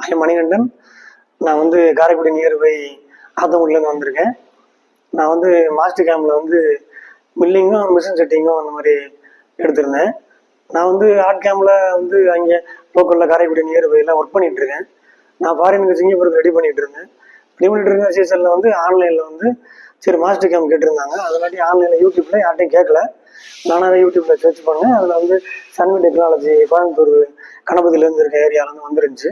ஐ மணிகண்டன். நான் வந்து காரைக்குடி நியர்பை ஆத்தங்குடிலேருந்து வந்திருக்கேன். நான் வந்து மாஸ்டர் கேம்பில் வந்து மில்லிங்கும் மிஷின் செட்டிங்கும் அந்த மாதிரி எடுத்திருந்தேன். நான் வந்து ஆர்ட் கேம்பில் வந்து அங்கே லோக்கலில் காரைக்குடி நியர்பையில் ஒர்க் பண்ணிகிட்ருக்கேன். நான் ஃபாரினுக்கு சிங்கப்பூருக்கு ரெடி பண்ணிகிட்டு இருந்தேன். ரெடி பண்ணிட்டு இருக்க சீசனில் வந்து ஆன்லைனில் வந்து சரி மாஸ்டர் கேம்ப் கேட்டிருந்தாங்க. அதனாட்டி ஆன்லைனில் யூடியூப்பில் யார்ட்டையும் கேட்கல, நானாக யூடியூப்பில் சர்ச் பண்ணேன். அதில் வந்து சன்வி டெக்னாலஜி கோயம்புத்தூர் கணபதியிலேருந்து இருக்க ஏரியாவிலேருந்து வந்துருந்துச்சு.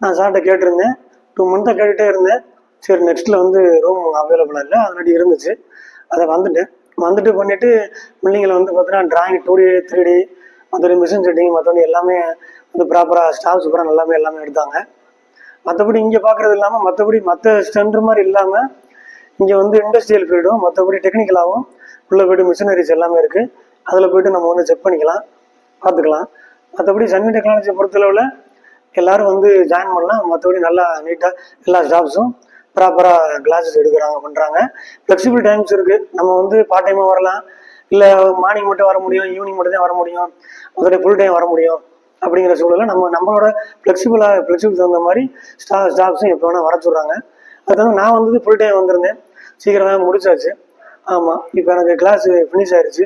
நான் சார்கிட்ட கேட்டிருந்தேன். 2 மந்த்தாக கேட்டுகிட்டே இருந்தேன். சரி நெக்ஸ்ட்டில் வந்து ரூம் அவைலபிளாக இல்லை, அதனாட்டி இருந்துச்சு. அதை வந்துட்டு பண்ணிவிட்டு பிள்ளைங்களை வந்து பார்த்தீங்கன்னா ட்ராயிங் 2D 3D மற்றபடி மிஷின் செட்டிங் மற்றபடி எல்லாமே வந்து ப்ராப்பராக ஸ்டாஃப் சூப்பராக எல்லாமே எடுத்தாங்க. மற்றபடி இங்கே பார்க்குறது இல்லாமல் மற்ற ஸ்ட்ரென்ட்ரு மாதிரி இல்லாமல் இங்கே வந்து இண்டஸ்ட்ரியல் ஃபீல்டும் மற்றபடி டெக்னிக்கலாகவும் உள்ளே போய்ட்டு மிஷினரிஸ் எல்லாமே இருக்குது. அதில் போய்ட்டு நம்ம வந்து செக் பண்ணிக்கலாம், பார்த்துக்கலாம். மற்றபடி சன்வி டெக்னாலஜியை பொறுத்தளவில் எல்லோரும் வந்து ஜாயின் பண்ணலாம். மற்றபடி நல்லா நீட்டாக எல்லா ஸ்டாஃப்ஸும் ப்ராப்பராக கிளாஸஸ் எடுக்கிறாங்க, பண்ணுறாங்க. ஃப்ளெக்சிபிள் டைம்ஸ் இருக்குது. நம்ம வந்து பார்ட் டைமாக வரலாம், இல்லை மார்னிங் மட்டும் வர முடியும், ஈவினிங் மட்டும் தான் வர முடியும், மற்றபடி ஃபுல் டைம் வர முடியும். அப்படிங்கிற சூழலில் நம்மளோட ஃப்ளெக்சிபிள் தகுந்த மாதிரி ஸ்டாஃப்ஸும் எப்போ வேணால் வர சொல்கிறாங்க. அது வந்து நான் வந்து ஃபுல் டைம் வந்திருந்தேன், சீக்கிரமாக முடிச்சாச்சு. ஆமாம், இப்போ எனக்கு கிளாஸ் ஃபினிஷ் ஆயிடுச்சு.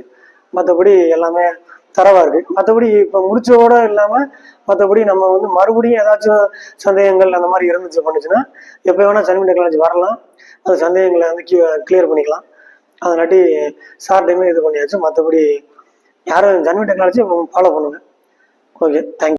மற்றபடி எல்லாமே தரவாக இருக்குது. மற்றபடி இப்போ முடிச்சோட இல்லாமல் மற்றபடி நம்ம வந்து மறுபடியும் ஏதாச்சும் சந்தேகங்கள் அந்த மாதிரி பண்ணுச்சுன்னா எப்போ வேணால் சன்வி டெக்னாலஜி வரலாம். அந்த சந்தேகங்களை வந்து கிளியர் பண்ணிக்கலாம். அதனாட்டி ஷார்ட் டைமே இது பண்ணியாச்சு. மற்றபடி யாரும் சன்வி டெக்னாலஜி ஃபாலோ பண்ணுங்கள். Okay, thank you.